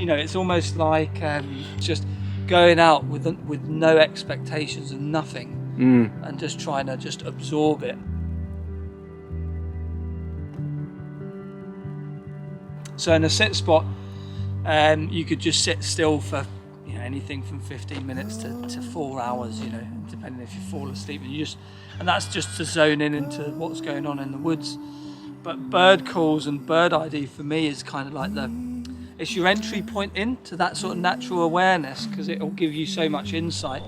know, it's almost like just going out with no expectations and nothing, and just trying to just absorb it. So in a sit spot, you could just sit still for anything from 15 minutes to 4 hours, depending if you fall asleep, and that's just to zone in into what's going on in the woods. But bird calls and bird ID for me is kind of like it's your entry point into that sort of natural awareness, because it will give you so much insight.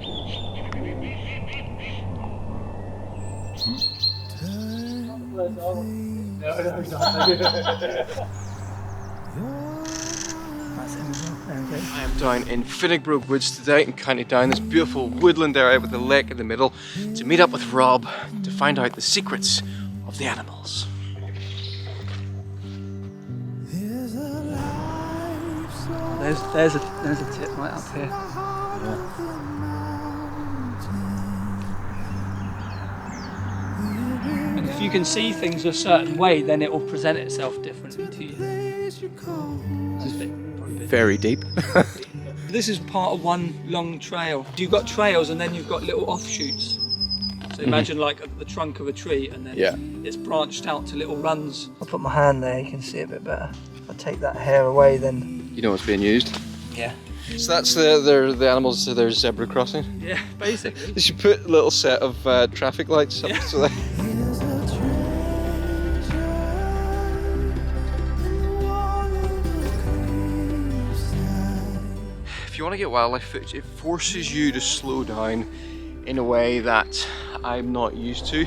I am down in Finnigbrook Woods today in County Down, this beautiful woodland area with a lake in the middle, to meet up with Rob to find out the secrets of the animals. There's a tip right up here. And if you can see things a certain way, then it will present itself differently to you. Very deep. This is part of one long trail. You've got trails and then you've got little offshoots. So imagine like the trunk of a tree, and then it's branched out to little runs. I'll put my hand there, you can see it a bit better. If I take that hair away, then... You know what's being used? Yeah. So that's the animals to their zebra crossing? Yeah, basically. They should put a little set of traffic lights up so they... If you want to get wildlife footage, it forces you to slow down in a way that I'm not used to.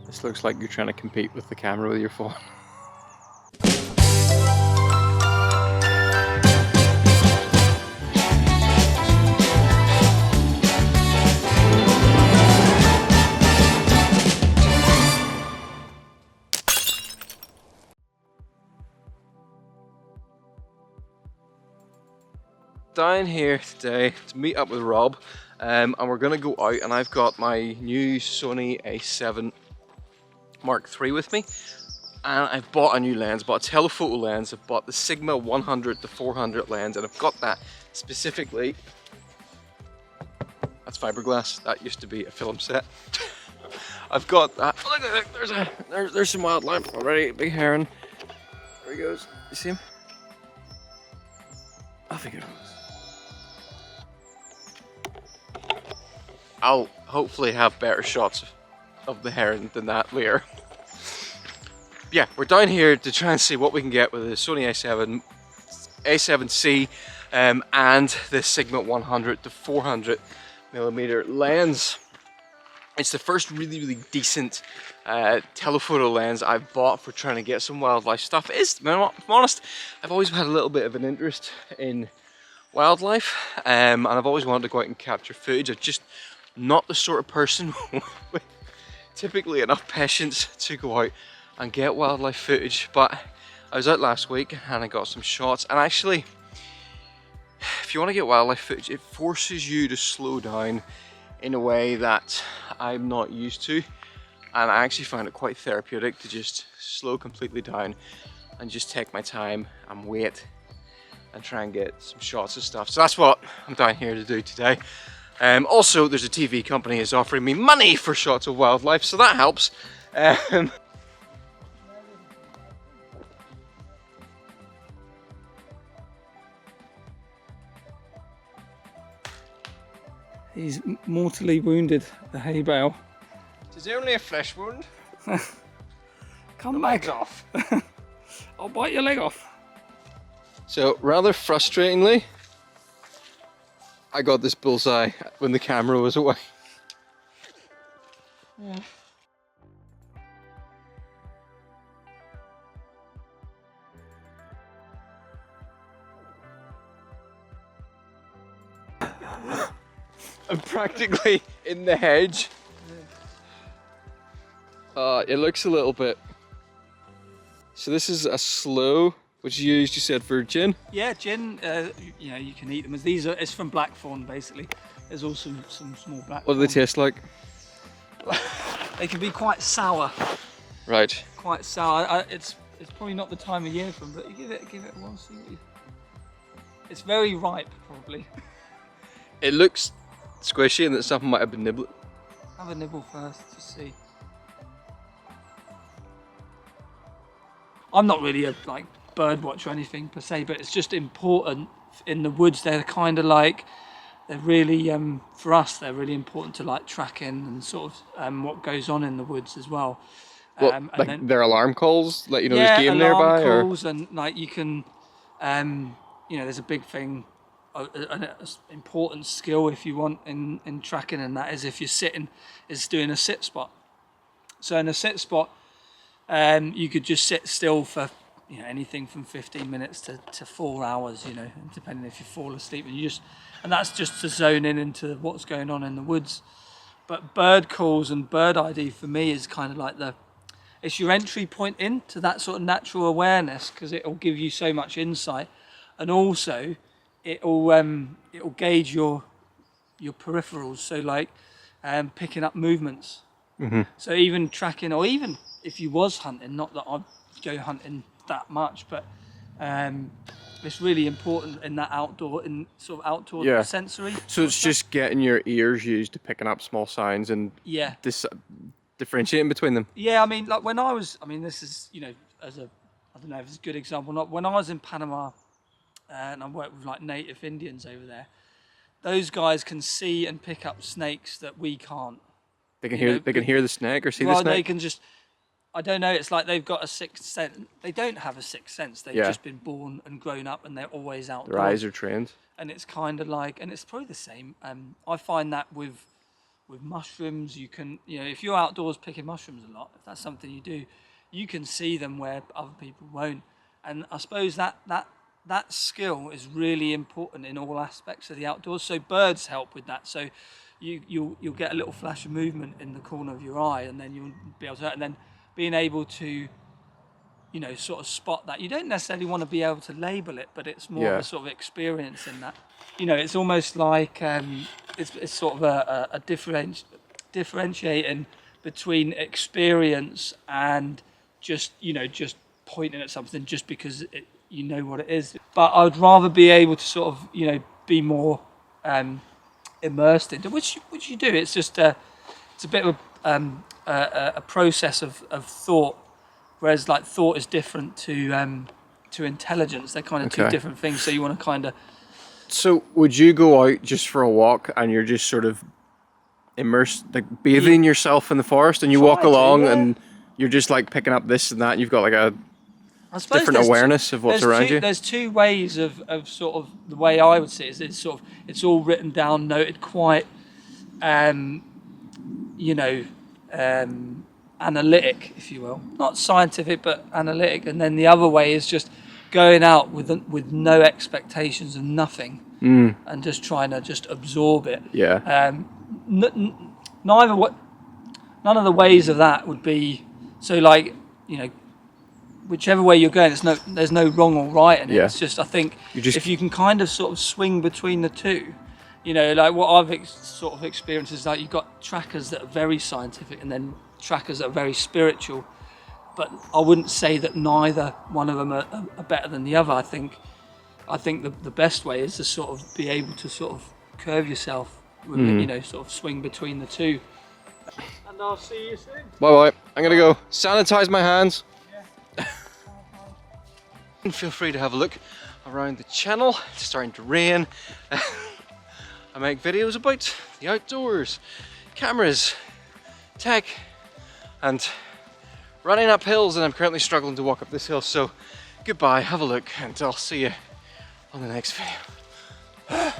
This looks like you're trying to compete with the camera with your phone. Down here today to meet up with Rob, and we're going to go out, and I've got my new Sony A7 Mark III with me, and I've bought a new lens, bought a telephoto lens. I've bought the Sigma 100 to 400 lens, and I've got that specifically. That's fiberglass. That used to be a film set. I've got that. Look at that. There's some wildlife already. Big heron. There he goes. You see him? Off he goes. I'll hopefully have better shots of the heron than that later. Yeah, we're down here to try and see what we can get with the Sony A7C and the Sigma 100 to 400 millimeter lens. It's the first really decent telephoto lens I've bought for trying to get some wildlife stuff. If I'm honest, I've always had a little bit of an interest in wildlife, and I've always wanted to go out and capture footage. I'm just not the sort of person with typically enough patience to go out and get wildlife footage, but I was out last week and I got some shots. And actually, if you want to get wildlife footage, it forces you to slow down in a way that I'm not used to, and I actually find it quite therapeutic to just slow completely down and just take my time and wait and try and get some shots of stuff. So that's what I'm down here to do today. Also, there's a TV company is offering me money for shots of wildlife, so that helps. He's mortally wounded, the hay bale. Is it only a flesh wound? Come back. Off. I'll bite your leg off. So rather frustratingly, I got this bullseye when the camera was away. Yeah. I'm practically in the hedge. It looks a little bit. So this is a slow, which you used, you said, for gin? Yeah, gin, you know, you can eat them. As these are, it's from blackthorn basically. There's also some small blackthorn. What do they taste like? They can be quite sour. Right. Quite sour. It's probably not the time of year for them, but you give it a while, see what you... It's very ripe, probably. It looks squishy and that something might have been nibbled. Have a nibble first to see. I'm not really a bird watch or anything per se, but it's just important in the woods. They're kind of like, they're really for us. They're really important to like track in and sort of what goes on in the woods as well. Well, And like then, their alarm calls, let you know yeah, there's game alarm nearby, calls, and like you can, you know, there's a big thing, an important skill if you want in tracking, and that is if you're sitting, is doing a sit spot. So in a sit spot, you could just sit still for, you know, anything from 15 minutes to 4 hours, you know, depending if you fall asleep, and that's just to zone in into what's going on in the woods. But bird calls and bird ID for me is kind of like it's your entry point into that sort of natural awareness, because it'll give you so much insight, and also it'll gauge your peripherals. So like picking up movements. Mm-hmm. So even tracking, or even if you was hunting, not that I go hunting that much, but it's really important in that outdoor Yeah. sensory. So it's just getting your ears used to picking up small signs and Yeah. differentiating between them. Yeah, I mean, like this is, you know, I don't know if it's a good example or not. When I was in Panama and I worked with like native Indians over there, those guys can see and pick up snakes that we can't. They can hear the snake or see the Well, snake. they can just, I don't know, it's like they've got a sixth sense. They don't have a sixth sense. They've Yeah. just been born and grown up, and they're always outdoors. Their eyes are trained. And it's kind of like, and it's probably the same. I find that with mushrooms, you can, you know, if you're outdoors picking mushrooms a lot, if that's something you do, you can see them where other people won't. And I suppose that skill is really important in all aspects of the outdoors. So birds help with that. So you'll get a little flash of movement in the corner of your eye, and then you'll be able to, and then being able to, you know, sort of spot that. You don't necessarily want to be able to label it, but it's more of a sort of experience in that. You know, it's almost like it's sort of a differentiating between experience and just, you know, just pointing at something just because you know what it is. But I'd rather be able to sort of, you know, be more immersed into, which you do. It's just it's a bit of a process of thought, whereas like thought is different to intelligence. They're kind of two different things. So you want to kind of. So would you go out just for a walk and you're just sort of immersed, like bathing yourself in the forest, and you walk along and you're just like picking up this and that, and you've got like a different awareness of what's around you? There's two ways of sort of the way I would see it. It's all written down, noted, quite you know, analytic, if you will, not scientific but analytic. And then the other way is just going out with no expectations and nothing, and just trying to just absorb it. Yeah. None of the ways of that would be so, like, you know, whichever way you're going, there's no wrong or right in it. Yeah. It's just, I think if you can kind of sort of swing between the two, you know, like what I've sort of experienced is like you've got trackers that are very scientific and then trackers that are very spiritual. But I wouldn't say that neither one of them are better than the other. I think the best way is to sort of be able to sort of curve yourself, with it, you know, sort of swing between the two. And I'll see you soon. Bye bye. I'm gonna go sanitize my hands. And feel free to have a look around the channel. It's starting to rain. I make videos about the outdoors, cameras, tech, and running up hills, and I'm currently struggling to walk up this hill. So goodbye, have a look, and I'll see you on the next video.